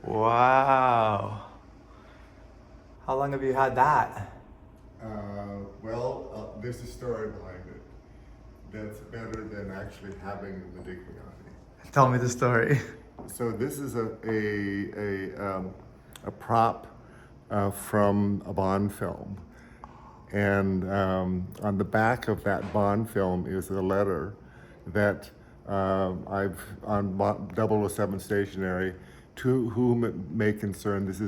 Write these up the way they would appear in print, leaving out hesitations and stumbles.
Wow. How long have you had that? There's a story behind it that's better than actually having the Modigliani. Tell me the story. So this is a prop from a Bond film, and on the back of that Bond film is a letter that I've on 007 stationery, to whom it may concern. This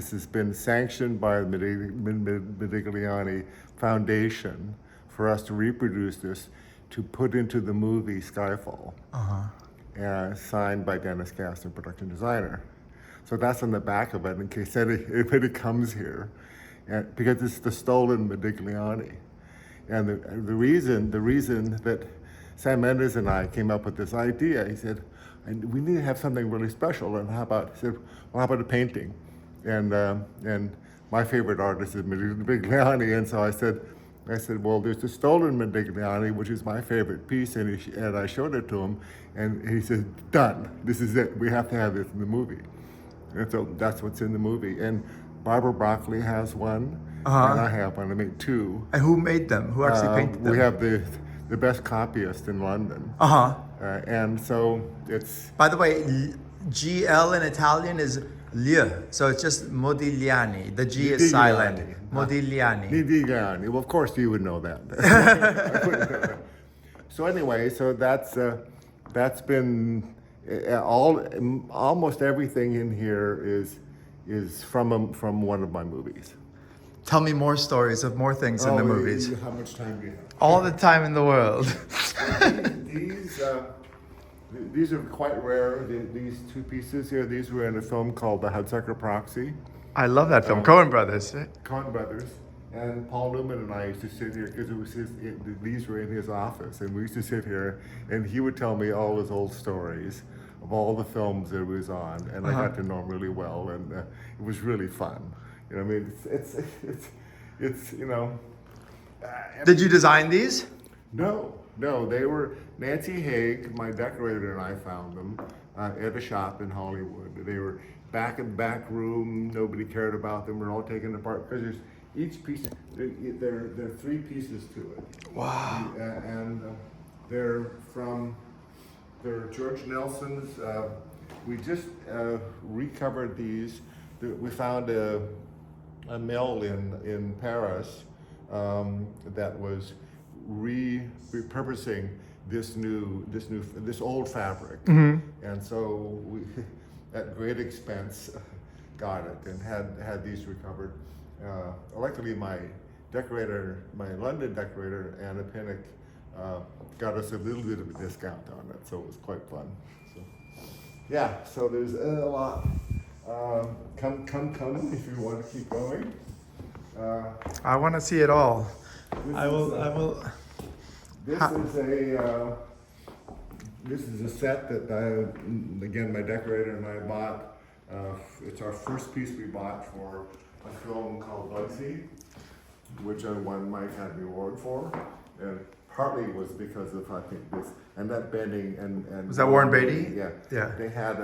has been sanctioned by the Modigliani Foundation for us to reproduce this to put into the movie Skyfall. Signed by Dennis Gassner, production designer. So that's on the back of it in case anybody comes here, and because it's the stolen Modigliani. And the reason that Sam Mendes and I came up with this idea, he said, we need to have something really special. And how about a painting? And my favorite artist is Modigliani, and so I said, well, there's the stolen Modigliani, which is my favorite piece, and I showed it to him, and he said, done. This is it. We have to have this in the movie. And so that's what's in the movie. And Barbara Broccoli has one, and I have one. I made two. And who made them? Who actually painted them? We have the best copyist in London. And so it's... By the way, GL in Italian is Lieu, so it's just Modigliani. The G is silent. Modigliani. Modigliani. Well, of course you would know that. So anyway, so that's been almost everything in here is from one of my movies. Tell me more stories of more things in the movies. How much time do you have? All the time in the world. These are quite rare. These two pieces here, these were in a film called The Hudsucker Proxy. I love that film. Coen brothers. Coen brothers. And Paul Newman and I used to sit here because these were in his office, and we used to sit here, and he would tell me all his old stories of all the films that he was on, and I got to know him really well, and it was really fun. You know, I mean, it's you know. Did you design these? No, they were Nancy Haig, my decorator, and I found them at a shop in Hollywood. They were back in the back room. Nobody cared about them. We're all taken apart because there's each piece. There are three pieces to it. Wow. And they're George Nelson's. We just recovered these. We found a mill in Paris that was repurposing this old fabric, and so we, at great expense, got it and had these recovered. Luckily, my London decorator, Anna Pinnock, got us a little bit of a discount on it, so it was quite fun. So, yeah, so there's a lot. Come if you want to keep going. I want to see it all. I will. This is a set that again my decorator and I bought. It's our first piece we bought for a film called Bugsy, which I won my Academy Award for, and partly was because of I think this and that bending and was that Warren Beatty? Yeah. They had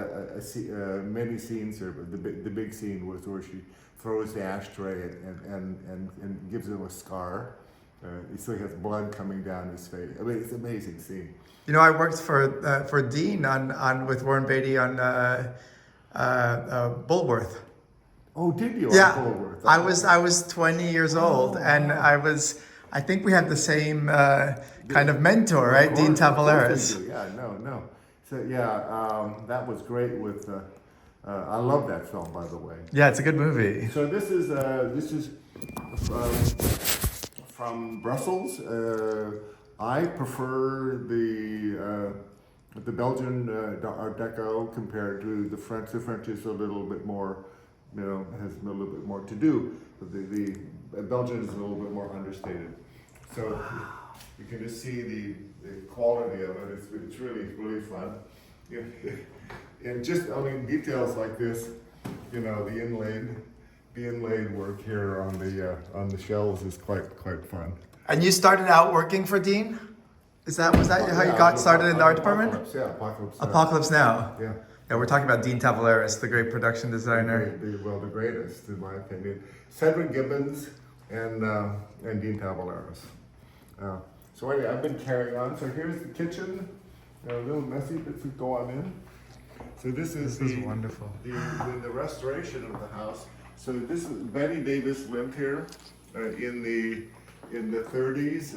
many scenes here, but the big scene was where she throws the ashtray and gives him a scar. So he has blood coming down his face. I mean, it's an amazing scene. You know, I worked for Dean on with Warren Beatty on Bulworth. Oh, did you? Yeah, on Bulworth? I was 20 years old, and I think we had the same kind of mentor, right? Dean Tavaleras. Yeah, no. So yeah, that was great with. I love that film, by the way. Yeah, it's a good movie. So this is from Brussels. I prefer the Belgian Art Deco compared to the French. The French is a little bit more, has a little bit more to do. The Belgian is a little bit more understated. So you can just see the quality of it. It's really fun. Yeah. And just details like this, the inlaid work here on the shelves is quite fun. And you started out working for Dean? Was that how you got started in the art department? Apocalypse, yeah, Apocalypse. Apocalypse Now. Yeah. Yeah, we're talking about Dean Tavoularis, the great production designer. The greatest, in my opinion. Cedric Gibbons and Dean Tavoularis. So anyway, I've been carrying on. So here's the kitchen. A little messy, but go on in. So this is wonderful. The restoration of the house. So this is Betty Davis lived here in the 30s,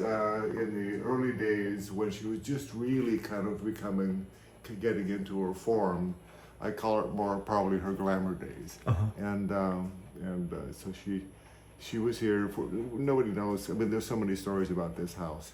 in the early days when she was just really kind of getting into her form. I call it more probably her glamour days. And so she was here for, nobody knows. I mean, there's so many stories about this house.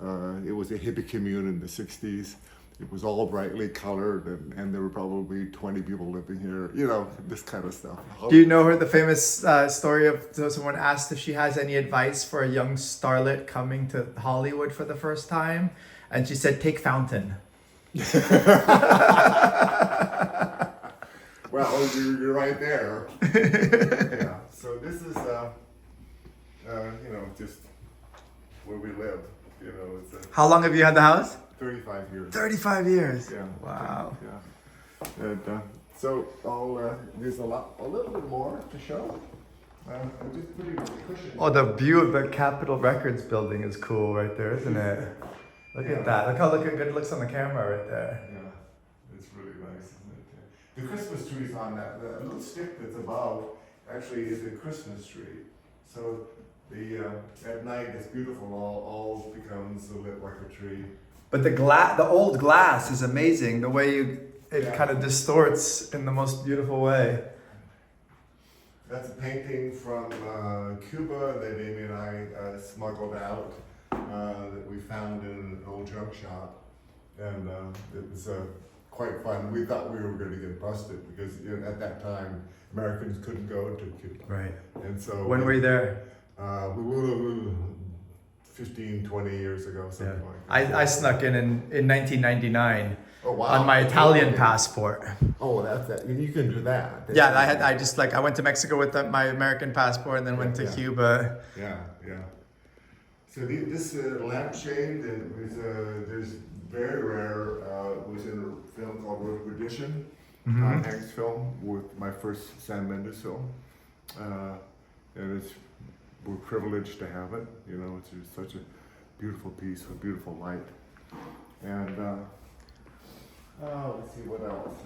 It was a hippie commune in the 60s. It was all brightly colored, and there were probably 20 people living here, you know, this kind of stuff. Do you know the famous story of someone asked if she has any advice for a young starlet coming to Hollywood for the first time? And she said, take Fountain. Well, you're right there. Yeah. So this is, just where we live. You know, How long have you had the house? 35 years. 35 years. Yeah. Wow. Yeah. And so there's a little bit more to show. I'm just putting a cushion. Oh, the view of the Capitol Records building is cool right there, isn't it? Look at that. Look how good it looks on the camera right there. Yeah, it's really nice, isn't it? The Christmas tree's on that. The little stick that's above actually is a Christmas tree. So at night it's beautiful. All becomes lit like a tree. But the old glass is amazing. The way it kind of distorts in the most beautiful way. That's a painting from Cuba that Amy and I smuggled out that we found in an old junk shop, and it was quite fun. We thought we were going to get busted because at that time Americans couldn't go to Cuba. Right. And so when were you there? We were 15, 20 years ago, something like that. I snuck in 1999 on my Italian passport. Oh, that's that. You can do that. I went to Mexico with my American passport and then went to Cuba. Yeah. So this lampshade there's very rare. Was in a film called Road Perdition, Tom Hanks film with my first Sam Mendes film, and we're privileged to have it. You know, it's just such a beautiful piece with beautiful light. And let's see what else.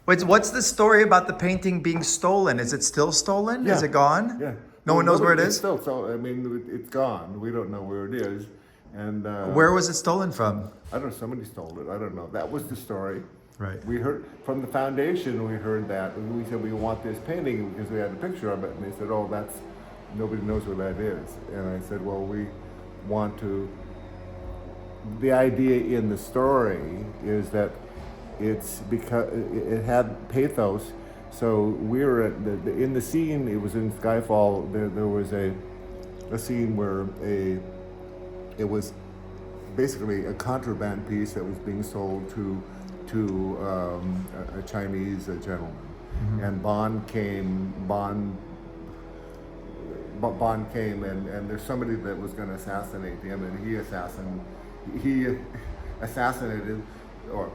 Wait, what's the story about the painting being stolen? Is it still stolen? Yeah. Is it gone? Yeah. No one knows where it It's is? still, it's gone. We don't know where it is. And Where was it stolen from? I don't know. Somebody stole it. I don't know. That was the story. Right. We heard from the foundation. We heard that, and we said we want this painting because we had a picture of it, and they said, "Oh, nobody knows where that is." And I said, "Well, we want to." The idea in the story is that it's because it had pathos. So we were in the scene. It was in Skyfall. There was a scene where it was basically a contraband piece that was being sold to a Chinese gentleman, and Bond came, and there's somebody that was going to assassinate him, and he assassinated or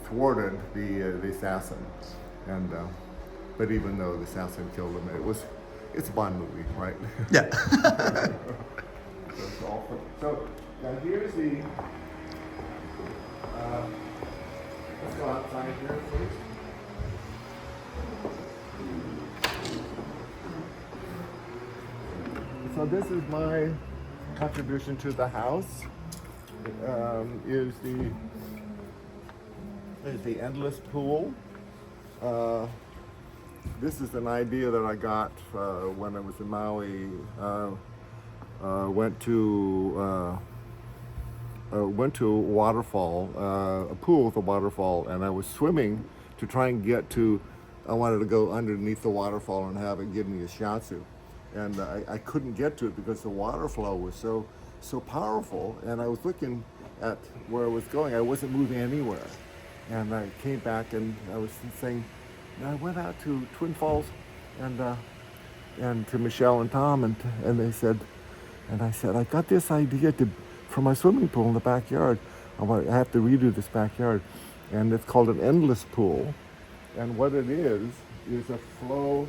thwarted the assassin, and but even though the assassin killed him, it's a Bond movie, right? Yeah. So now here's the. Let's go outside here first. So this is my contribution to the house. Is the endless pool. This is an idea that I got when I was in Maui. Went to a waterfall, a pool with a waterfall, and I was swimming to try and get to. I wanted to go underneath the waterfall and have it give me a shiatsu, and I couldn't get to it because the water flow was so powerful. And I was looking at where I was going. I wasn't moving anywhere, and I came back and I was saying, and I went out to Twin Falls, and to Michelle and Tom, and they said. And I said, I got this idea for my swimming pool in the backyard. I have to redo this backyard. and it's called an endless pool. And what it is a flow.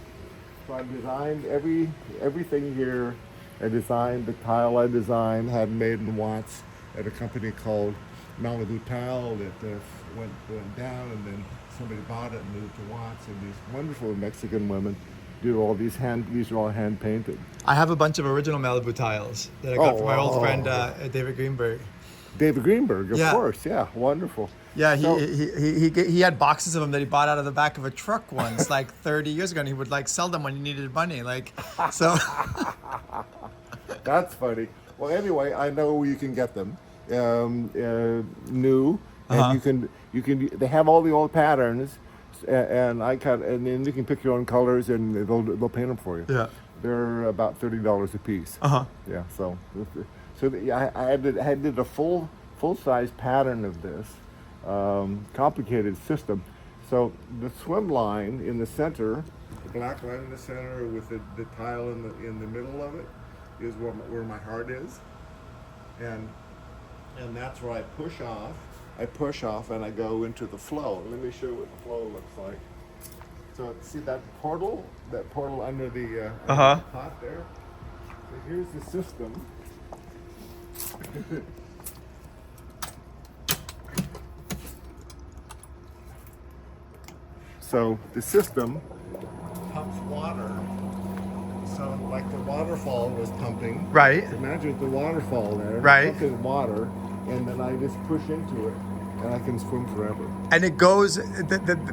So I designed everything here. I designed the tile I designed, had made in Watts at a company called Malibu Tile that went down, and then somebody bought it and moved to Watts, and these wonderful Mexican women do all these are all hand painted. I have a bunch of original Malibu tiles that I got from my old friend David Greenberg. David Greenberg, of Yeah. course, yeah, wonderful. Yeah, So- he had boxes of them that he bought out of the back of a truck once, like 30 years ago, and he would like sell them when he needed money, like so. That's funny. Well, anyway, I know where you can get them. New, and you can. They have all the old patterns, and and then you can pick your own colors, and they'll paint them for you. Yeah. They're about $30 a piece. Yeah. I did a full size pattern of this complicated system. So the swim line in the center, the black line in the center with the tile in the middle of it, is where my heart is, and that's where I push off. I push off and I go into the flow. Let me show you what the flow looks like. So see that portal under the pot there? So here's the system. So the system pumps water. So like the waterfall was pumping. Right. Imagine the waterfall there. Right. Pumping water, and then I just push into it, and I can swim forever. And it goes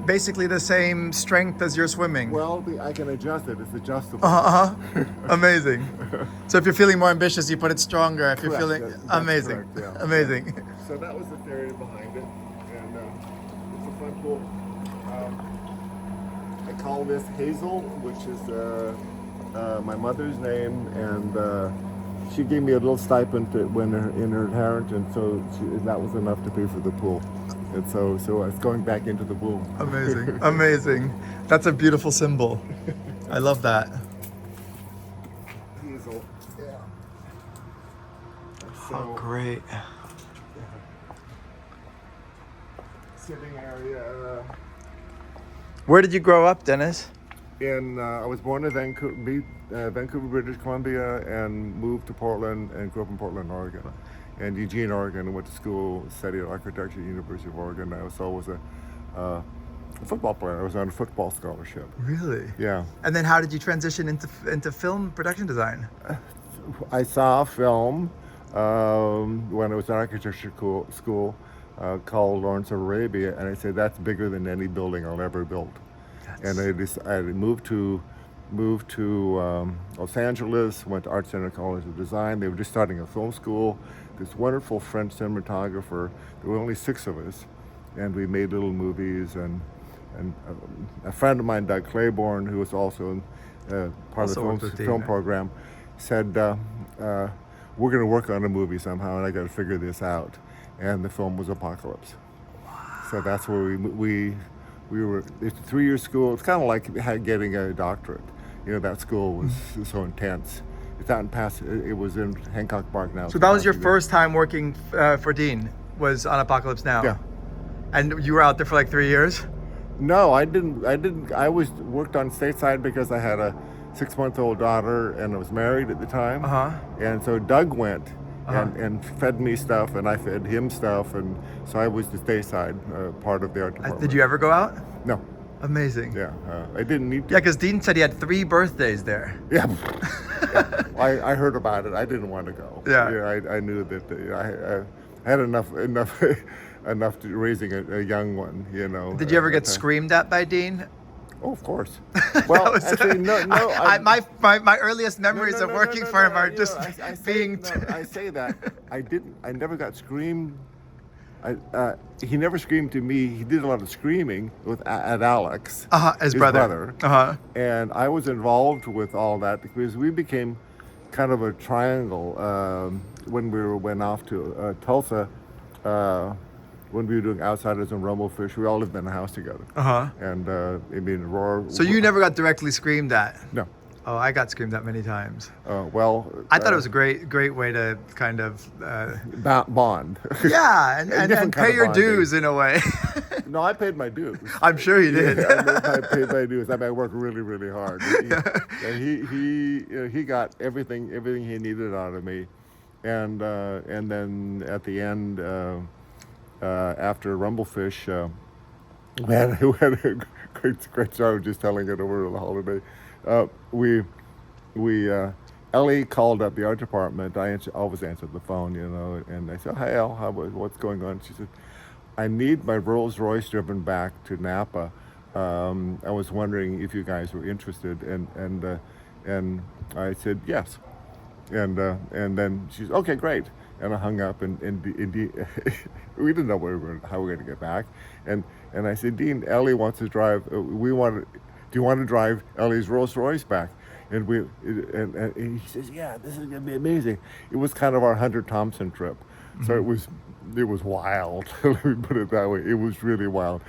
basically the same strength as you're swimming. Well, I can adjust it. It's adjustable. Amazing. So if you're feeling more ambitious, you put it stronger. If you're Correct. feeling That's amazing, correct, yeah. amazing. So that was the theory behind it, and it's a fun pool. I call this Hazel, which is my mother's name, and she gave me a little stipend in her inheritance, so that was enough to pay for the pool. And so it's going back into the pool. Amazing, amazing. That's a beautiful symbol. I love that. Hazel, yeah. Oh, great. Sitting area. Where did you grow up, Dennis? I was born in Vancouver, British Columbia, and moved to Portland and grew up in Portland, Oregon. And Eugene, Oregon, and went to school, studied architecture at the University of Oregon. I was always a football player. I was on a football scholarship. Really? Yeah. And then how did you transition into film production design? I saw film when I was in architecture school called Lawrence of Arabia, and I said, that's bigger than any building I'll ever build. And I moved to Los Angeles, went to Art Center College of Design. They were just starting a film school. This wonderful French cinematographer. There were only 6 of us, and we made little movies. And a friend of mine, Doug Claiborne, who was also part of the film program, said, "We're going to work on a movie somehow, and I got to figure this out." And the film was Apocalypse. Wow. So that's where we were. It's a 3-year school. It's kind of like getting a doctorate. You know, that school was so intense. It's out in It was in Hancock Park now. So that was your first time working for Dean, was on Apocalypse Now? Yeah. And you were out there for like 3 years? No, I didn't. I worked on stateside because I had a 6-month-old daughter and I was married at the time. And so Doug went and fed me stuff, and I fed him stuff, and so I was the stateside part of the art department. Did you ever go out? No. Amazing. Yeah, I didn't need to. Yeah, because Dean said he had 3 birthdays there. Yeah. I heard about it. I didn't want to go. Yeah. I knew that I had enough to raising a young one, you know. Did you ever get screamed at by Dean? Oh, of course. Well, actually, no. My earliest memories of working for him are just being. I say that I never got screamed. He never screamed to me. He did a lot of screaming at Alex, his brother. And I was involved with all that because we became kind of a triangle when we went off to Tulsa. When we were doing Outsiders and Rumblefish, we all lived in a house together. And Aurora. So you never got directly screamed at? No. Oh, I got screamed at many times. Well, I thought it was a great way to kind of bond. Yeah, and pay your dues in a way. No, I paid my dues. I'm sure you did. I paid my dues. I worked really, really hard. He got everything he needed out of me, and then at the end, after Rumblefish, we had a great story. I was just telling it over the holiday. Ellie called up the art department. I always answered the phone, and I said, "Hi, Elle, what's going on?" She said, "I need my Rolls Royce driven back to Napa. I was wondering if you guys were interested." And I said yes. And then she's okay, great. And I hung up, and we didn't know how we were going to get back. And I said, "Dean, Ellie wants to drive. Do you want to drive Ellie's Rolls Royce back?" And he says, "Yeah, this is going to be amazing." It was kind of our Hunter Thompson trip, so it was wild. Let me put it that way. It was really wild.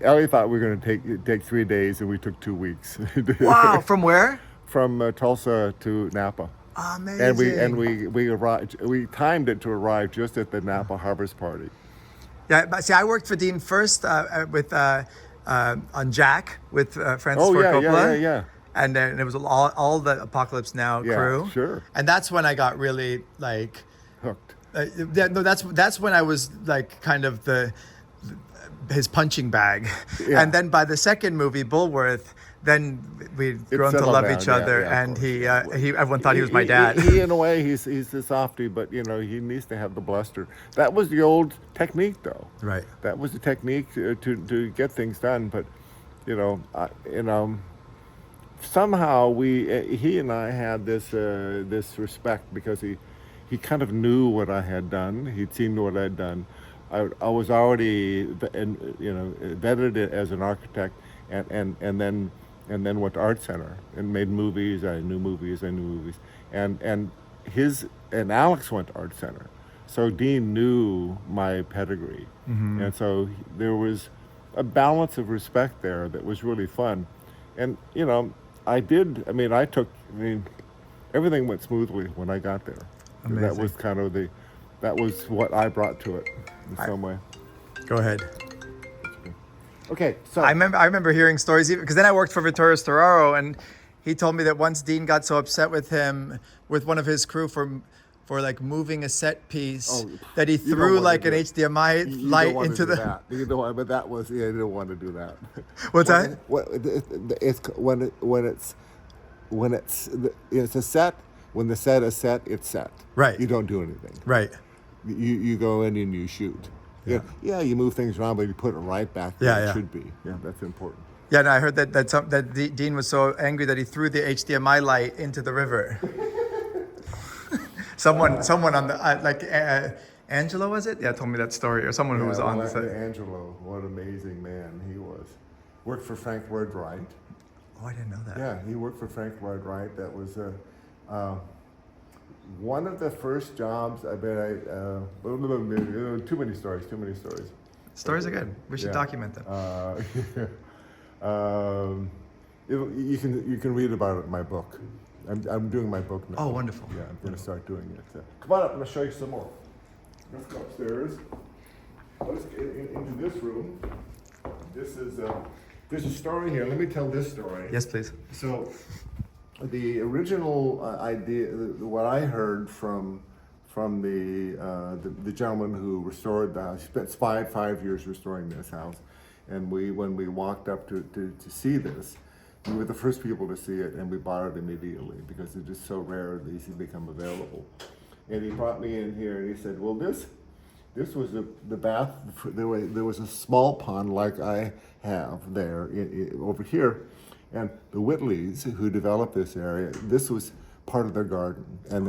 Ellie thought we were going to take 3 days, and we took 2 weeks. Wow, from where? From Tulsa to Napa. Amazing. And we arrived. We timed it to arrive just at the Napa Harvest Party. Yeah, but see, I worked for Dean first on Jack with Francis Ford Coppola. Yeah. And then it was all the Apocalypse Now crew. Sure. And that's when I got really like Hooked. That's when I was like kind of his punching bag. Yeah. And then by the second movie, Bulworth, then we'd grown to love each other, and everyone thought he was my dad. He in a way, he's a softie, but he needs to have the bluster. That was the old technique, though. Right. That was the technique to get things done. But somehow he and I had this respect because he kind of knew what I had done. He'd seen what I'd done. I was already vetted as an architect, and then went to Art Center and made movies. I knew movies, and Alex went to Art Center, so Dean knew my pedigree, and so there was a balance of respect there that was really fun, and everything went smoothly when I got there. Amazing. That was what I brought to it in some way. Go ahead. Okay, so I remember hearing stories, because then I worked for Vittorio Storaro, and he told me that once Dean got so upset with him, with one of his crew for like moving a set piece, that he threw like an HDMI light into the. That. You know, but that was you didn't want to do that. What's that? It's when it's a set. When the set is set, it's set. Right. You don't do anything. Right. You go in and you shoot. Yeah, you move things around, but you put it right back where it should be. Yeah, that's important. Yeah, and I heard that Dean was so angry that he threw the HDMI light into the river. someone on the Angelo, was it? Yeah, told me that story, or someone who was on the set. Angelo, what an amazing man he was. Worked for Frank Lloyd Wright. Oh, I didn't know that. Yeah, he worked for Frank Lloyd Wright. That was one of the first jobs. I bet too many stories. Stories are good. We should document them. You can read about it in my book. I'm doing my book now. Oh, wonderful. Yeah, I'm going to start doing it. Come on up, I'm going to show you some more. Let's go upstairs. Let's get into this room. There's a story here. Let me tell this story. Yes, please. So, the original idea, what I heard from the gentleman who restored the house, he spent 5 years restoring this house, and when we walked up to see this, we were the first people to see it, and we bought it immediately because it's just so rare these become available. And he brought me in here, and he said, "Well, this was the bath. There was a small pond like I have there over here." And the Whitleys, who developed this area, this was part of their garden. And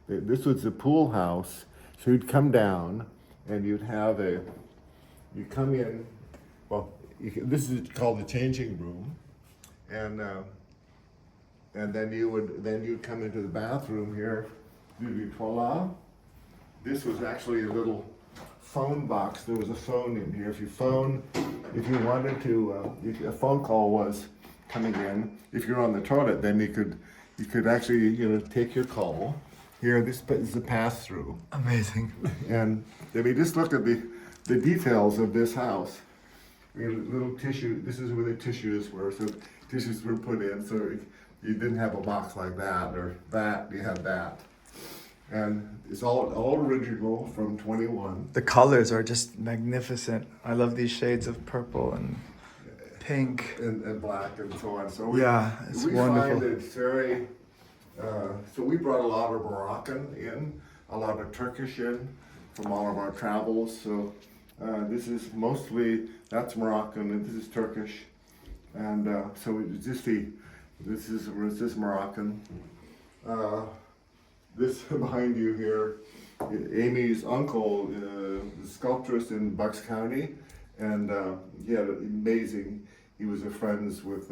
this was a pool house. So you'd come down and you'd come in, this is called the changing room. And then you'd come into the bathroom here, do the toilet. This was actually a little phone box. There was a phone in here. If you wanted to, a phone call was coming in. If you're on the toilet, then you could actually take your call. Here, this is a pass through. Amazing. And just look at the details of this house. We had little tissue. This is where the tissues were. So tissues were put in. So you didn't have a box like that or that. You had that. And it's all original from 21. The colors are just magnificent. I love these shades of purple and pink. And black and so on. So it's we wonderful. find it's very, so we brought a lot of Moroccan in, a lot of Turkish in from all of our travels. So this is mostly, that's Moroccan and this is Turkish. And so it's just this is Moroccan. This behind you here, Amy's uncle, the sculptress in Bucks County, and he had amazing. He was friends with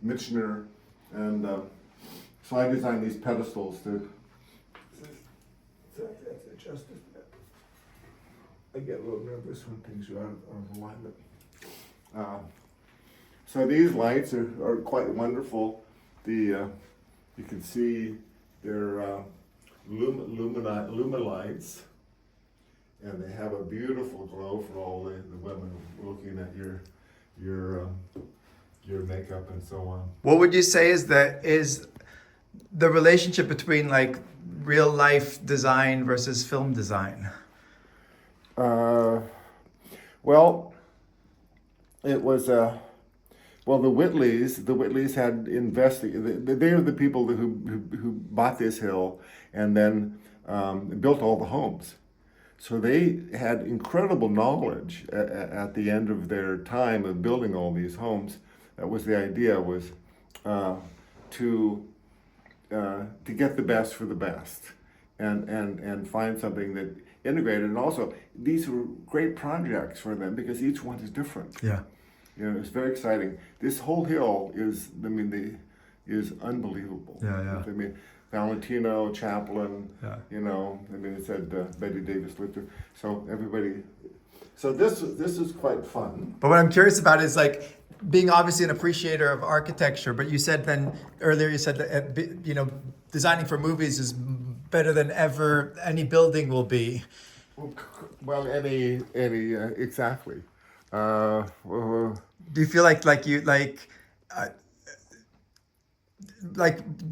Michener, and so I designed these pedestals to. I get a little nervous when things are out of alignment. So these lights are quite wonderful. You can see they're lumilights, and they have a beautiful glow for all the women looking at your makeup and so on. What would you say is the relationship between like real life design versus film design? Well, it was well, the Whitleys had invested. They are the people who bought this hill and then built all the homes. So they had incredible knowledge at the end of their time of building all these homes. That was the idea, was to get the best for the best, and find something that integrated. And also, these were great projects for them because each one is different. Yeah. You know, it's very exciting. This whole hill is unbelievable. Yeah. I mean, Valentino, Chaplin, Yeah. you know, I mean, it said Betty Davis lived there. So everybody, so this is quite fun. But what I'm curious about is like being obviously an appreciator of architecture, but you said then earlier, you said that, you know, designing for movies is better than ever any building will be. Well, any exactly. Do you feel like the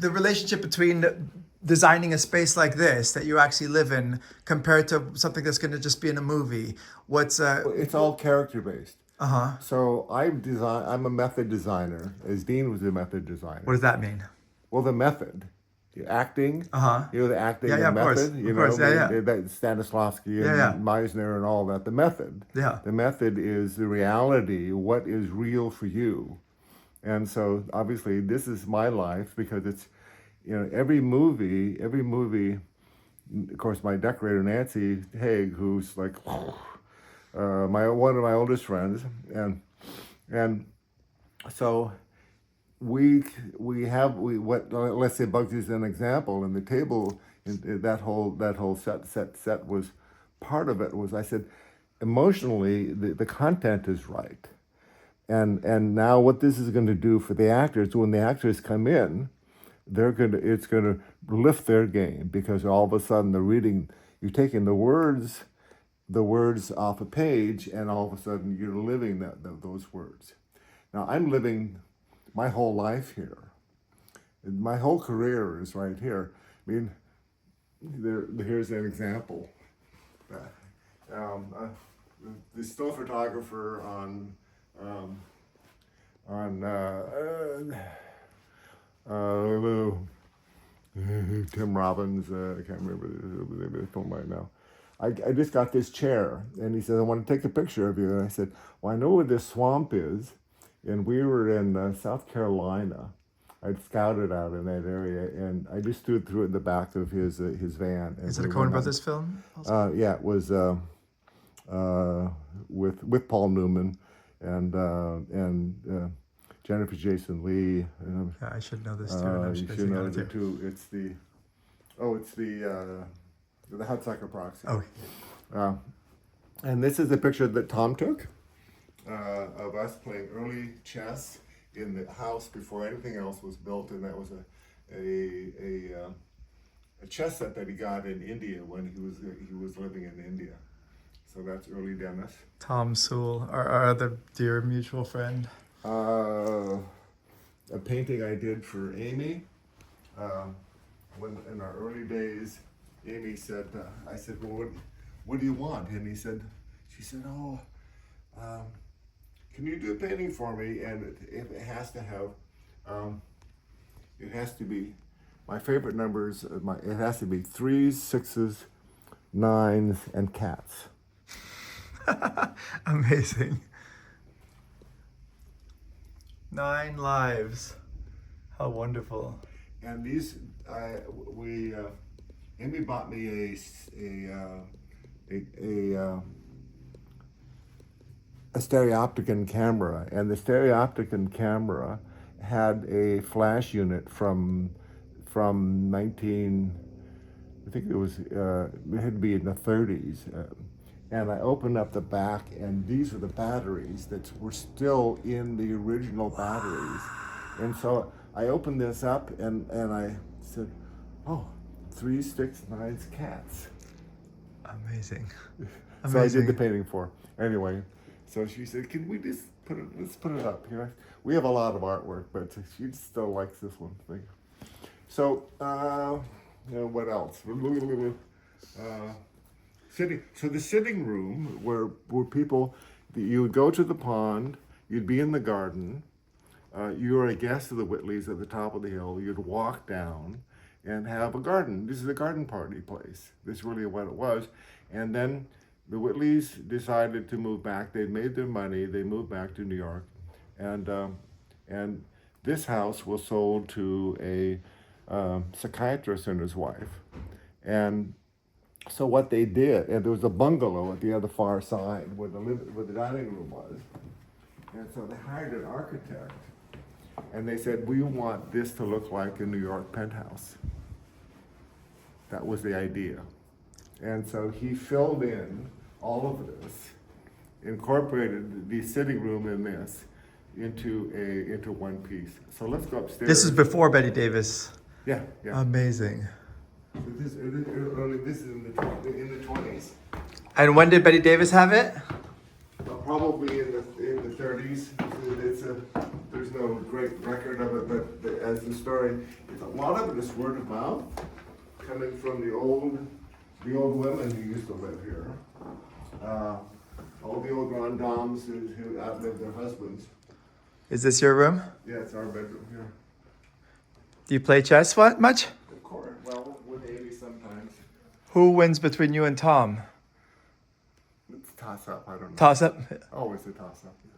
relationship between designing a space like this that you actually live in compared to something that's going to just be in a movie? It's all character based. Uh-huh. So I'm a method designer, as Dean was a method designer. What does that mean? Well, the method. The acting, Uh-huh. you know, the acting Yeah, and of course, method, of you course, know, yeah. that Stanislavski and Yeah. Meisner and all that. The method. Yeah. The method is the reality, what is real for you. And so obviously this is my life because it's, you know, every movie, of course, my decorator, Nancy Haig, who's like, one of my oldest friends, and so let's say Bugsy's an example, and the table, that whole set was part of it. Was, I said, emotionally the content is right, and now what this is going to do for the actors, when the actors come in, it's going to lift their game, because all of a sudden you're taking the words off a page, and all of a sudden you're living those words. Now I'm living my whole life here. My whole career is right here. I mean, here's an example. The still photographer on Tim Robbins, I can't remember the film right now. I just got this chair, and he said, I want to take a picture of you. And I said, well, I know where this swamp is. And we were in South Carolina. I'd scouted out in that area, and I just stood through it in the back of his van. Is it a Coen Brothers film? Yeah, it was with Paul Newman and Jennifer Jason Leigh. Yeah, I should know this too. You should know it too. It's the Hudsucker Proxy. Oh. And this is a picture that Tom took of us playing early chess in the house before anything else was built, and that was a chess set that he got in India when he was living in India. So that's early Dennis. Tom Sewell, our other dear mutual friend. A painting I did for Amy. When in our early days, Amy said, I said, well, what do you want? And she said, oh, can you do a painting for me? And it has to have, it has to be, my favorite numbers, it has to be 3s, 6s, 9s, and cats. Amazing. 9 lives. How wonderful. And these, Amy bought me a stereopticon camera, and the stereopticon camera had a flash unit from 19, I think it was, it had to be in the 30s. And I opened up the back, and these are the batteries that were still in the original batteries. And so I opened this up, and I said, oh, 3, 6, 9s, cats. Amazing. So I did the painting for her. Anyway, so she said, can we just let's put it up here. We have a lot of artwork, but she still likes this one thing. So, what else? So the sitting room where people, you would go to the pond, you'd be in the garden, you were a guest of the Whitleys at the top of the hill, you'd walk down and have a garden. This is a garden party place. This is really what it was. And then the Whitleys decided to move back. They'd made their money, they moved back to New York. And this house was sold to a psychiatrist and his wife. And so what they did, and there was a bungalow at the other far side where the dining room was. And so they hired an architect, and they said, we want this to look like a New York penthouse. That was the idea. And so he filled in all of this, incorporated the sitting room in this into one piece. So let's go upstairs. This is before Betty Davis. Yeah. Amazing. So this is in the 20s. And when did Betty Davis have it? Probably in the 30s. There's no great record of it, but as the story, a lot of it is word of mouth, coming from the old women who used to live here. All the old grand dames who outlived their husbands. Is this your room? Yeah, it's our bedroom here. Do you play chess much? Of course. Well, with Amy sometimes. Who wins between you and Tom? It's toss up. I don't know. Toss up? Always a toss up. Yeah.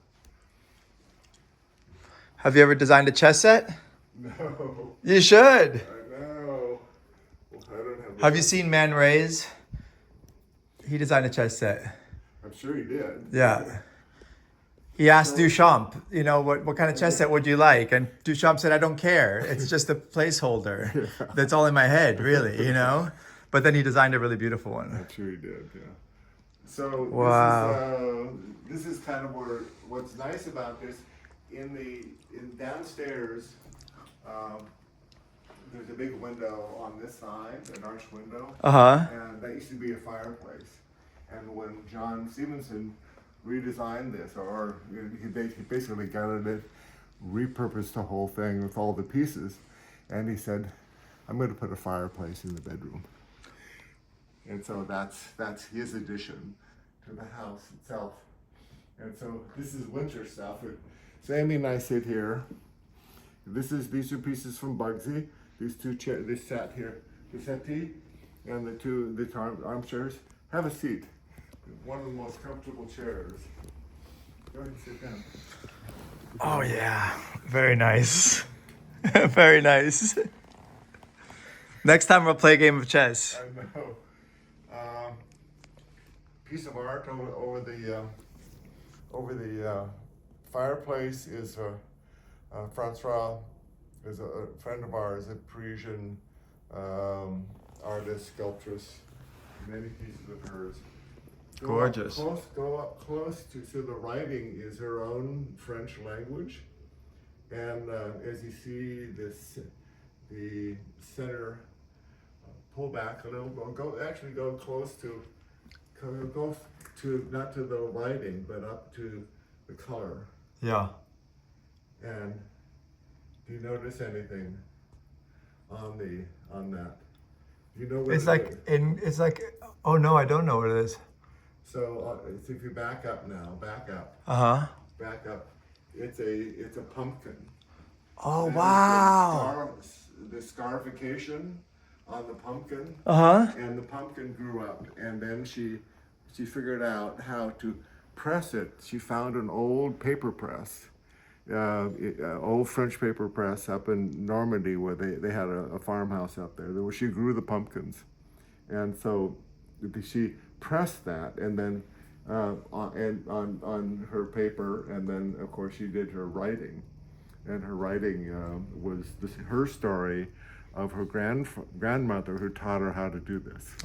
Have you ever designed a chess set? No. You should. I know. Well, I don't Have you seen Man Ray's? He designed a chess set. I'm sure he did. Yeah. He asked Duchamp, what kind of chess set would you like? And Duchamp said, I don't care. It's just a placeholder. That's all in my head, really, But then he designed a really beautiful one. I'm sure he did, yeah. So wow. This is kind of what's nice about this, in downstairs, there's a big window on this side, an arched window. And that used to be a fireplace. And when John Stevenson redesigned this, or he basically gutted it, repurposed the whole thing with all the pieces, and he said, I'm going to put a fireplace in the bedroom. And so that's his addition to the house itself. And so this is winter stuff. So Amy and I sit here. These are pieces from Bugsy. These two chairs, this sat here, the settee, and the armchairs. Have a seat. One of the most comfortable chairs. Go ahead and sit down. Oh yeah, very nice. Very nice. Next time we'll play a game of chess. I know. Piece of art over the fireplace is Francois is a friend of ours, a Parisian artist, sculptress. Many pieces of hers. Gorgeous. Go up close to the writing is her own French language, and as you see the center pull back a little. Go close to, not to the lighting, but up to the color. Yeah. And do you notice anything on that? Do you know what it's like, oh no, I don't know what it is. So if you back up now, back up. Back up. It's a pumpkin. Oh, and wow. The scarification on the pumpkin. And the pumpkin grew up, and then she figured out how to press it. She found an old paper press, old French paper press up in Normandy, where they had a farmhouse up there where she grew the pumpkins. And so she pressed that, and then on her paper, and then of course she did her writing, and her writing was her story of her grandmother who taught her how to do this.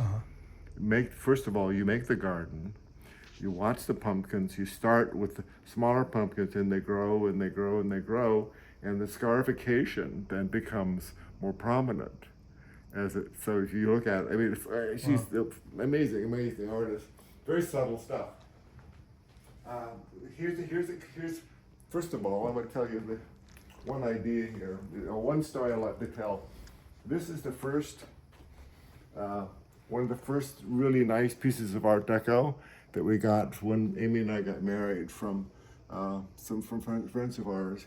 First of all, you make the garden, you watch the pumpkins, you start with the smaller pumpkins, and they grow and they grow and they grow, and the scarification then becomes more prominent. So if you look at it, I mean, she's amazing artist. Very subtle stuff. Here's first of all, I'm going to tell you the one idea here, one story I like to tell. This is the first, one of the first really nice pieces of Art Deco that we got when Amy and I got married from friends of ours,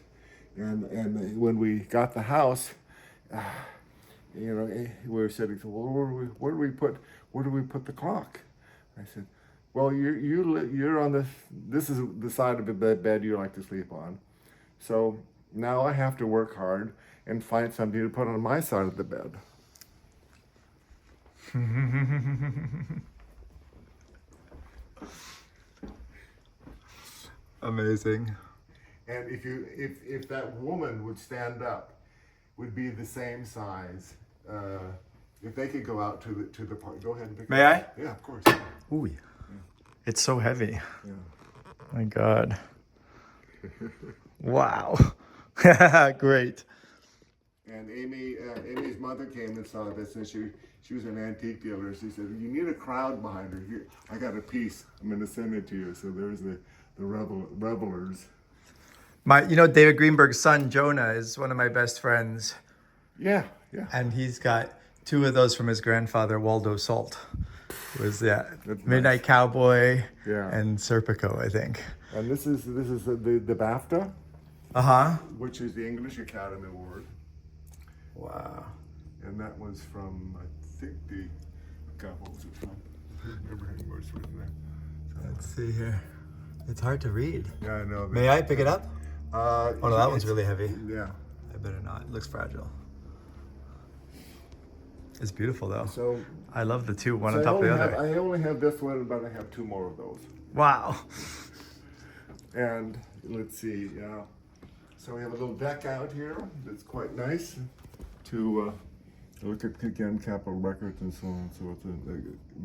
and when we got the house. We were saying, well, where do we put the clock? I said, well, you're on this is the side of the bed you like to sleep on. So now I have to work hard and find something to put on my side of the bed. Amazing. And if that woman would stand up, would be the same size. If they could go out to the park, go ahead and pick May it up. I? Yeah, of course. Ooh, it's so heavy. Yeah. My God. Wow. Great. And Amy's mother came and saw this, and she was an antique dealer. She said, "You need a crowd behind her. Here, I got a piece. I'm going to send it to you." So there's the revelers. David Greenberg's son Jonah is one of my best friends. Yeah. And he's got 2 of those from his grandfather, Waldo Salt. It was Midnight nice. Cowboy Yeah. and Serpico, I think. And this is the BAFTA, which is the English Academy Award. Wow. And that was from, I think what was it from? I don't remember anymore. It's written there. So, Let's see here. It's hard to read. yeah, I know. May I pick it up? Oh no, that one's really heavy. Yeah. I better not. It looks fragile. It's beautiful though. So I love the 2, one on top of the other. I only have this one, but I have 2 more of those. Wow. And let's see. So we have a little deck out here that's quite nice to look at, again, Capitol Records and so on. So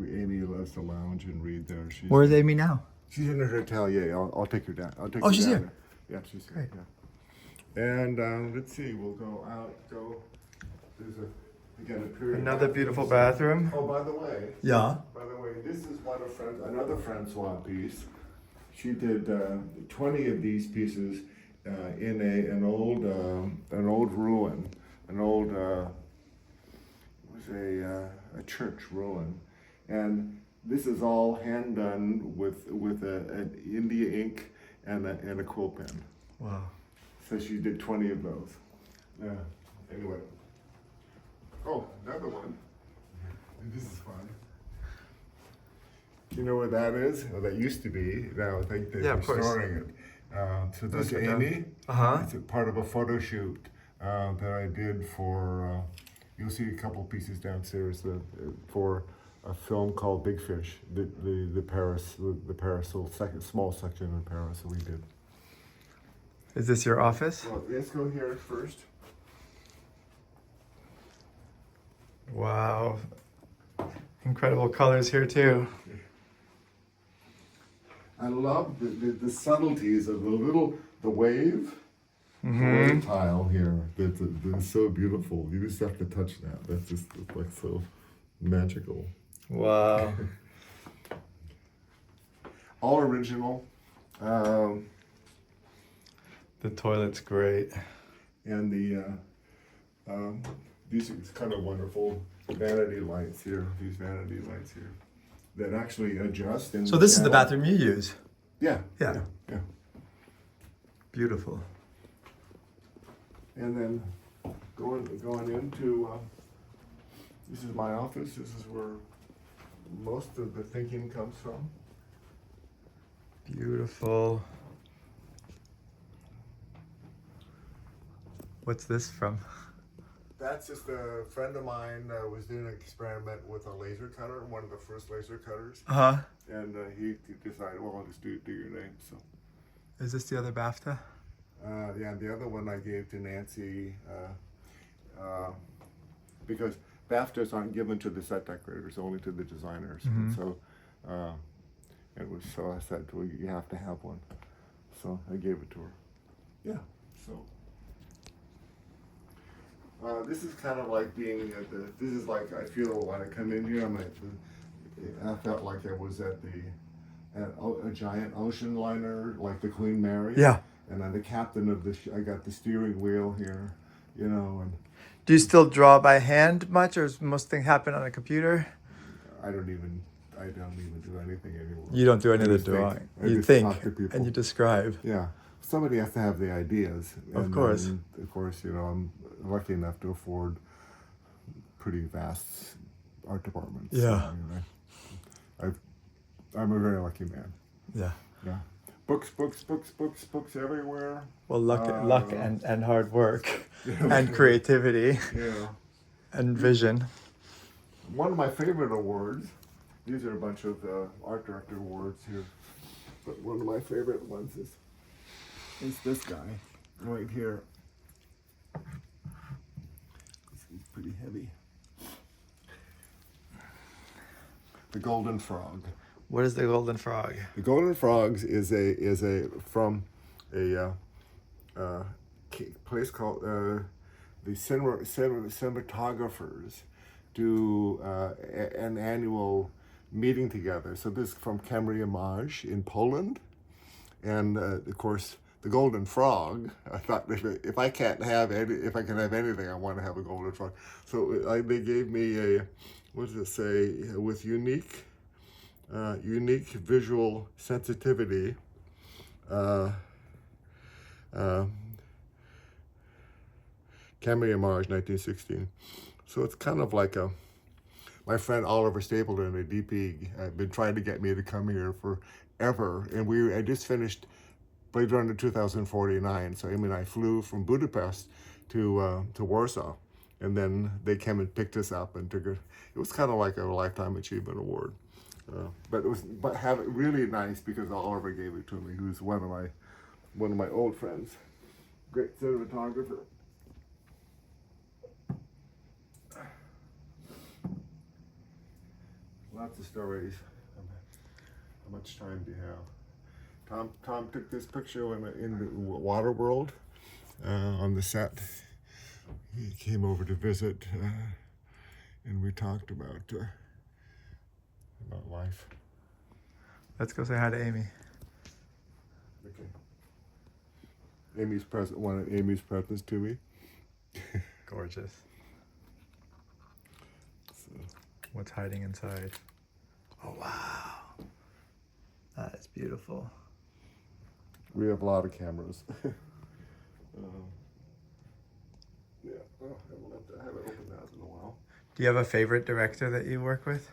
Amy loves to lounge and read there. Where's Amy now? She's in her atelier. I'll take her down. Oh, she's here. Yeah, she's here. Yeah. And let's see. We'll go out. There's a period. Another beautiful bathroom. Oh, by the way. Yeah. By the way, this is another Francois piece. She did 20 of these pieces in an old ruin, a church ruin, and this is all hand done with an India ink and a quill pen. Wow. So she did 20 of those. Anyway. Oh, another one. This is fun. Do you know where that is? Well, that used to be. Now I think they're restoring it. So that's Amy. It's a part of a photo shoot that I did for. You'll see a couple pieces downstairs for a film called Big Fish. The Paris small section in Paris that we did. Is this your office? Well, let's go here first. Wow. Incredible colors here too. I love the subtleties of the wave, the wave tile here. That's so beautiful. You just have to touch that. That's just like so magical. Wow. All original. The toilet's great. And these are kind of wonderful vanity lights here. These vanity lights here that actually adjust. So this is the bathroom you use? Yeah. Yeah. Yeah. Beautiful. And then going into this is my office. This is where most of the thinking comes from. Beautiful. What's this from? That's just a friend of mine was doing an experiment with a laser cutter, one of the first laser cutters. Uh-huh. And he decided, well, I'll just do your name. So. Is this the other BAFTA? Yeah, the other one I gave to Nancy because BAFTAs aren't given to the set decorators, only to the designers. Mm-hmm. And so I said, well, you have to have one. So I gave it to her. Yeah. So this is kind of like being at the. This is like I feel when I come in here. I felt like I was at a giant ocean liner, like the Queen Mary. Yeah. And I'm the captain of I got the steering wheel here, and Do you still draw by hand much, or does most things happen on a computer? I don't even do anything anymore. You don't do any of the just think. drawing. I You just think talk to people. and you describe. Yeah, somebody has to have the ideas. Of course. Then, of course, I'm lucky enough to afford pretty vast art departments. Yeah. So, I'm a very lucky man. Yeah. Yeah. Books everywhere. Well, luck and hard work Yeah. and creativity Yeah. and vision. One of my favorite awards, these are a bunch of art director awards here, but one of my favorite ones is this guy right here. He's pretty heavy. The Golden Frog. What is the Golden Frog? The Golden Frogs is from a place called the cinematographers do an annual meeting together. So this is from Camera Image in Poland, and of course the Golden Frog. I thought if I can have anything, I want to have a Golden Frog. So they gave me a, what does it say, with unique visual sensitivity. Camera Image, 1916. So it's kind of like my friend Oliver Stapleton at DP had been trying to get me to come here forever, and I just finished Blade Runner 2049. So Amy and I flew from Budapest to Warsaw, and then they came and picked us up and took it. It was kind of like a Lifetime Achievement Award. But it was really nice because Oliver gave it to me, who's one of my old friends, great cinematographer. Lots of stories. How much time do you have? Tom took this picture in the water world on the set. He came over to visit, and we talked about life. Let's go say hi to Amy. Okay. One of Amy's presents to me. Gorgeous. So, What's hiding inside? Oh, wow. That is beautiful. we have a lot of cameras. Yeah, I haven't opened that in a while. Do you have a favorite director that you work with?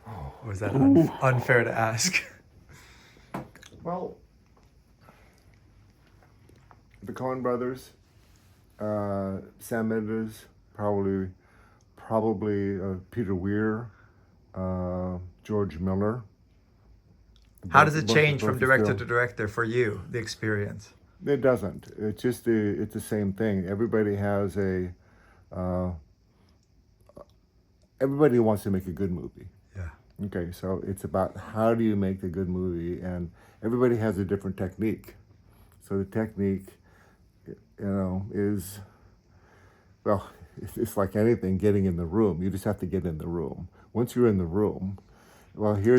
Oh. Or is that unfair to ask? Well, the Coen brothers, Sam Mendes, probably Peter Weir, George Miller. How does it Both- change both from is director still- to director for you, the experience? It doesn't. It's just it's the same thing. Everybody has everybody wants to make a good movie. Yeah. Okay, so it's about how do you make a good movie, and everybody has a different technique. So the technique, is, well, it's like anything, getting in the room. You just have to get in the room. Once you're in the room, well, here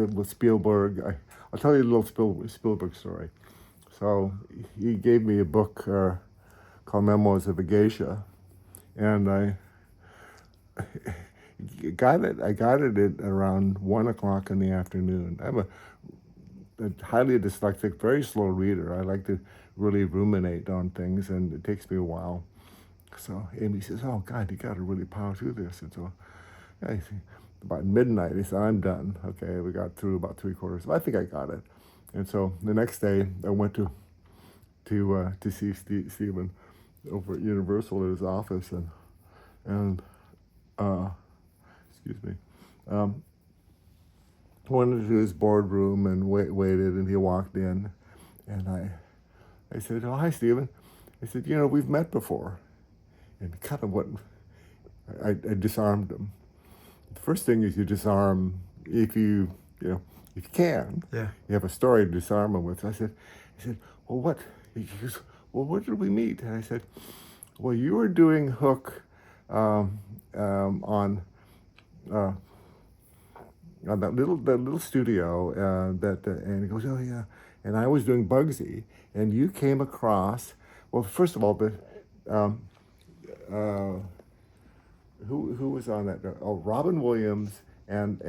with Spielberg. I'll tell you a little Spielberg story. So he gave me a book called Memoirs of a Geisha, and I got it. I got it at around 1:00 in the afternoon. I'm a highly dyslexic, very slow reader. I like to really ruminate on things, and it takes me a while. So Amy says, "Oh God, you got to really power through this." And so, about midnight, he said, "I'm done." Okay, we got through about 3/4. I think I got it. And so the next day, I went to see Stephen over at Universal at his office, and excuse me, went into his boardroom and waited, and he walked in, and I said, "Oh, hi, Stephen." I said, "We've met before," and kind of what I disarmed him. The first thing is you disarm if you can. Yeah. You have a story to disarm him with. So I said, "Well, what?" He goes, "Well, where did we meet?" And I said, "Well, you were doing Hook on that little studio and he goes, "Oh yeah," and I was doing Bugsy, and you came across. Well, first of all, who was on that? Oh, Robin Williams and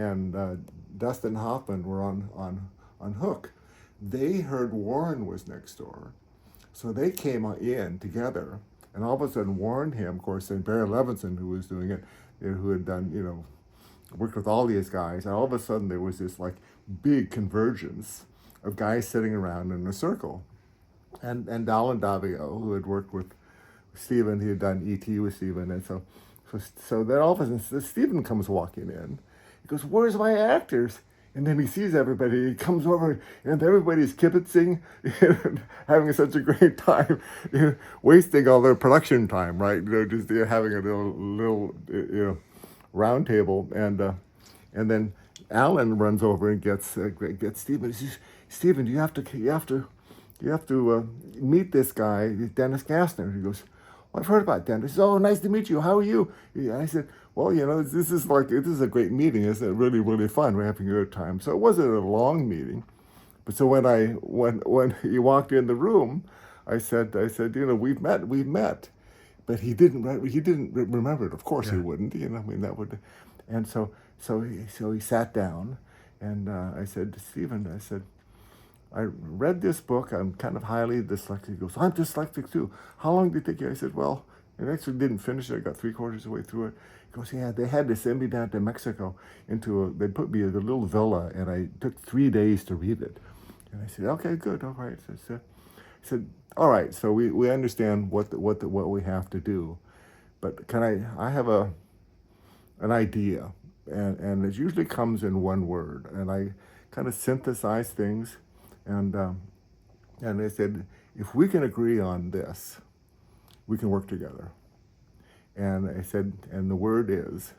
Dustin Hoffman were on Hook. They heard Warren was next door, so they came in together, and all of a sudden Warren, him, of course, and Barry Levinson, who was doing it, who had done, worked with all these guys, and all of a sudden there was this like big convergence of guys sitting around in a circle, and Dallin Davio, who had worked with Stephen, he had done E.T. with Stephen, and so then all of a sudden Stephen comes walking in. He goes, "Where's my actors?" And then he sees everybody. He comes over, and everybody's kibitzing, having such a great time, wasting all their production time, right? Just having a little round table, and then Alan runs over and gets Stephen. He says, "Stephen, you have to meet this guy, Dennis Gassner." He goes, "Well, I've heard about Dennis." He says, "Oh, nice to meet you. How are you?" And I said, "Well, this is a great meeting. Isn't it really, really fun? We're having a good time." So it wasn't a long meeting, but so when he walked in the room, I said, we've met, but he didn't remember it. Of course he wouldn't. That would, and so he sat down, and I said to Stephen, I said, "I read this book. I'm kind of highly dyslexic." He goes, "I'm dyslexic too. How long did it take you?" I said, "Well, I actually didn't finish it. I got 3/4 of the way through it." He goes, "Yeah, they had to send me down to Mexico they put me in a little villa, and I took 3 days to read it." And I said, "Okay, good, all right." So I said, "All right, so we understand what we have to do, but I have an idea, and it usually comes in one word, and I kind of synthesize things. And I said, if we can agree on this, we can work together." And I said, and the word is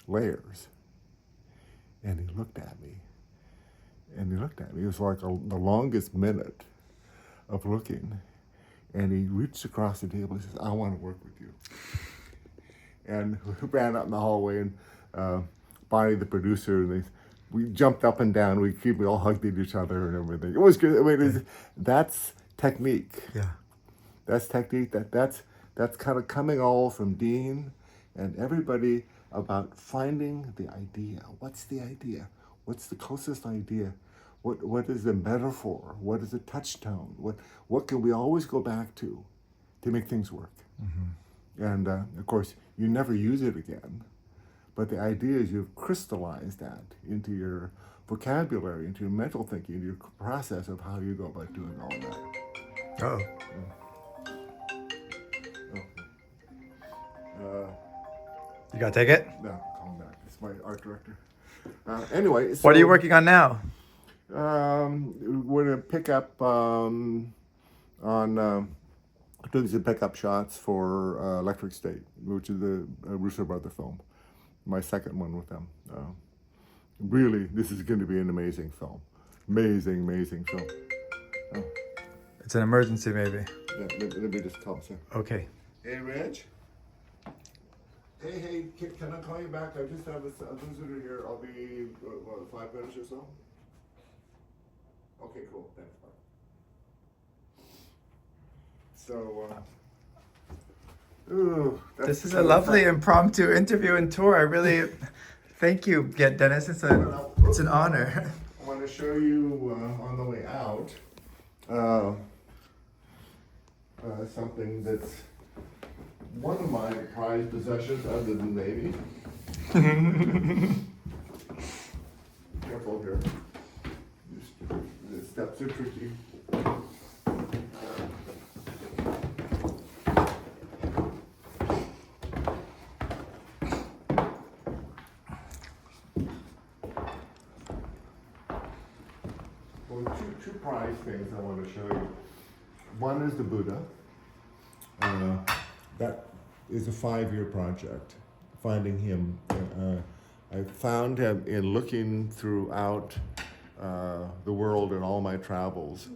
layers. And he looked at me. It was like the longest minute of looking. And he reached across the table and says, "I want to work with you." And we ran out in the hallway, and Bonnie, the producer, and we jumped up and down. We all hugged each other and everything. It was good. I mean, that's technique. Yeah. That's technique. That's kind of coming all from Dean and everybody about finding the idea. What's the idea? What's the closest idea? What is the metaphor? What is the touchstone? What can we always go back to make things work? Mm-hmm. And of course, you never use it again. But the idea is you've crystallized that into your vocabulary, into your mental thinking, into your process of how you go about doing all that. Oh. You gotta take it? No, call him back. It's my art director. Anyway, so, What are you working on now? We're gonna pick up doing some pickup shots for Electric State, which is the Russo brother film. My second one with them. Really, this is going to be an amazing film. Amazing film. It's an emergency, maybe. Yeah, let me just call Sam. Okay. Hey, Reg. Hey, can I call you back? I just have a visitor here. I'll be, 5 minutes or so? Okay, cool, thanks, bye. So, This is a lovely impromptu interview and tour. I really thank you, Dennis. It's an honor. I want to show you on the way out something that's one of my prized possessions other than Navy. Careful here. The steps are tricky. Well, two prize things I want to show you. One is the Buddha. That is a 5-year project, finding him. I found him in looking throughout the world in all my travels.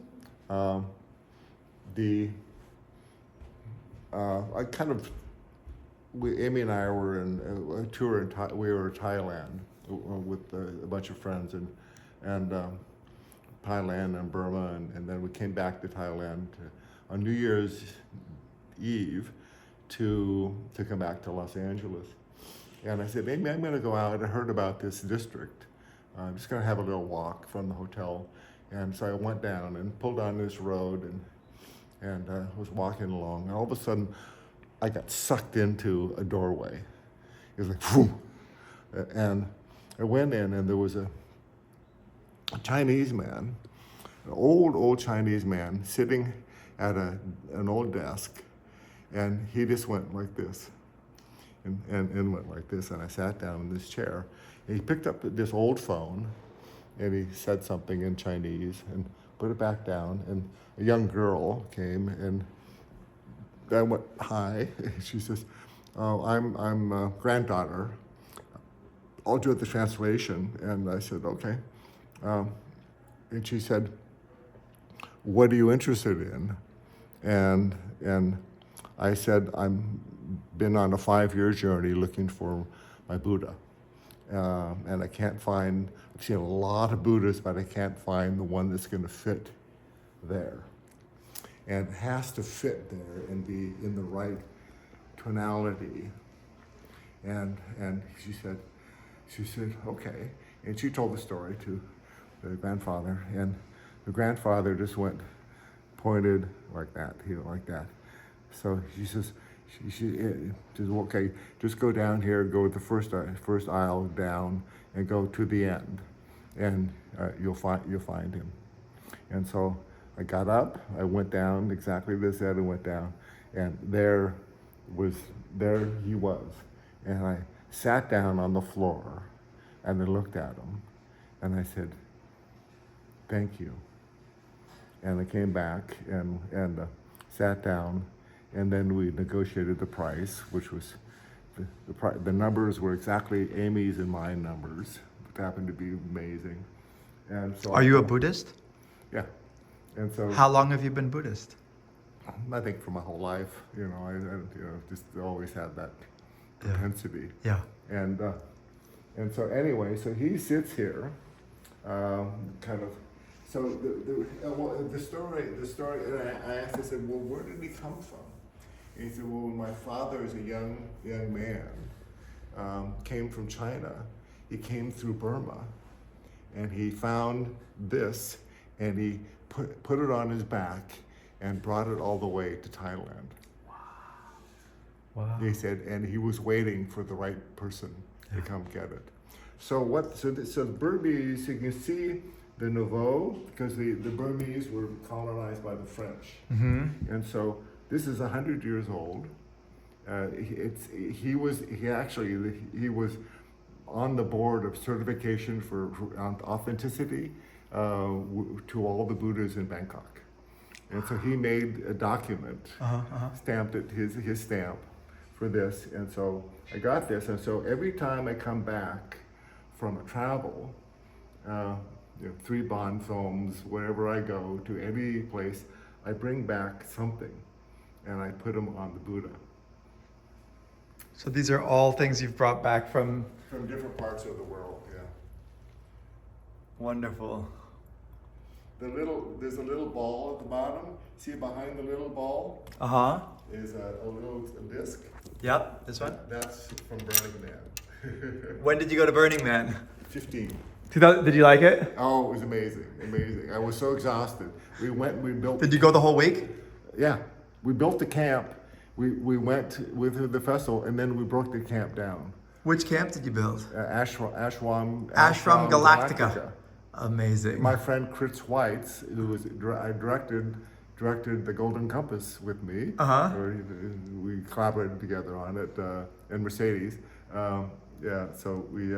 Amy and I were in a tour we were in Thailand with a bunch of friends, and Thailand and Burma, and then we came back to Thailand on New Year's Eve to come back to Los Angeles. And I said, maybe I'm going to go out. I heard about this district. I'm just going to have a little walk from the hotel. And so I went down and pulled on this road and was walking along. And all of a sudden, I got sucked into a doorway. It was like, whew. And I went in, and there was a Chinese man, an old Chinese man, sitting at an old desk. And he just went like this, and went like this, and I sat down in this chair. And he picked up this old phone, and he said something in Chinese, and put it back down, and a young girl came, and I went, hi. She says, oh, I'm a granddaughter. I'll do the translation. And I said, okay. And she said, what are you interested in? And I said, I'm been on a 5-year journey looking for my Buddha. And I can't find, I've seen a lot of Buddhas, but I can't find the one that's going to fit there. And it has to fit there and be in the right tonality. And she said, okay. And she told the story to the grandfather, and the grandfather just went, pointed like that, like that. So she says, she says, okay, just go down here, go with the first aisle down, and go to the end, and you'll find him. And so I got up, I went down exactly this said, and went down, and there he was, and I sat down on the floor, and I looked at him, and I said, thank you. And I came back and sat down, and then we negotiated the price, which was the numbers were exactly Amy's and my numbers. It happened to be amazing. And so Are you a Buddhist? Yeah. And so How long have you been Buddhist? I think for my whole life, I just always had that propensity. Yeah. And so anyway, so he sits here, kind of. So the story, and I asked, I said, well, where did he come from? And he said, well, when my father, as a young man, came from China, he came through Burma, and he found this, and he put it on his back, and brought it all the way to Thailand. Wow. He said, and he was waiting for the right person to come get it. So the Burmese, you can see the Nouveau, because the Burmese were colonized by the French. Mm-hmm. And so this is 100 years old. He was on the board of certification for authenticity to all the Buddhas in Bangkok. And so he made a document, stamped it, his stamp for this. And so I got this. And so every time I come back from a travel, 3 bond films, wherever I go to any place, I bring back something, and I put them on the Buddha. So these are all things you've brought back from. From different parts of the world, yeah. Wonderful. There's a little ball at the bottom. See behind the little ball Uh-huh. is a little disc. Yep, this one. That's from Burning Man. When did you go to Burning Man? 15. 2000, did you like it? Oh, it was amazing, amazing. I was so exhausted. We built. Did you go the whole week? Yeah, we built the camp. We went with the festival, and then we broke the camp down. Which camp did you build? Ashram Galactica. Amazing. My friend Chris Weitz, who was directed the Golden Compass with me. Uh-huh. We collaborated together on it, and Mercedes. So we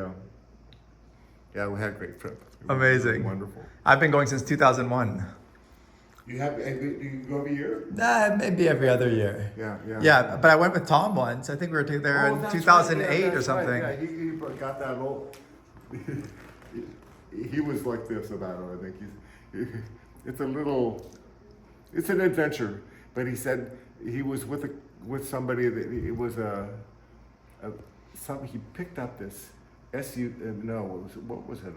had a great trip. It was Amazing. really wonderful. I've been going since 2001. Do you go every year? Maybe every other year. Yeah. Yeah, but I went with Tom once. I think we were there in 2008 or something. Right. Yeah, he got that old. He was like this about it. I think it's an adventure. But he said he was with somebody that it was he picked up this what was it,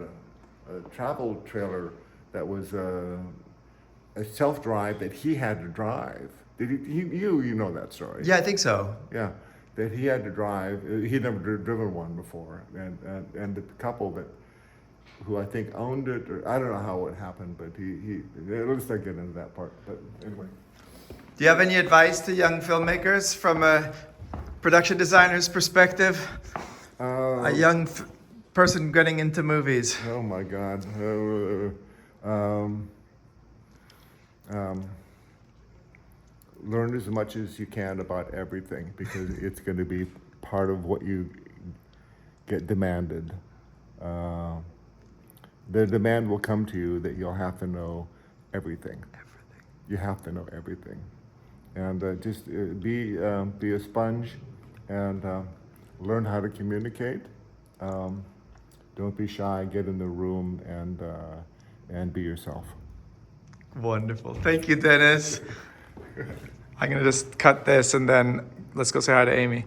a travel trailer that was a self-drive that he had to drive. You know that story? Yeah, I think so. Yeah, that he had to drive. He'd never driven one before, and the couple who I think owned it, or I don't know how it happened, but let's not get into that part. But anyway. Do you have any advice to young filmmakers from a production designer's perspective? A young person getting into movies. Oh my God. Learn as much as you can about everything, because it's going to be part of what you get demanded. The demand will come to you that you'll have to know everything. You have to know everything, and just be a sponge, and learn how to communicate. Don't be shy. Get in the room and be yourself. Wonderful. Thank you, Dennis. I'm going to just cut this and then let's go say hi to Amy.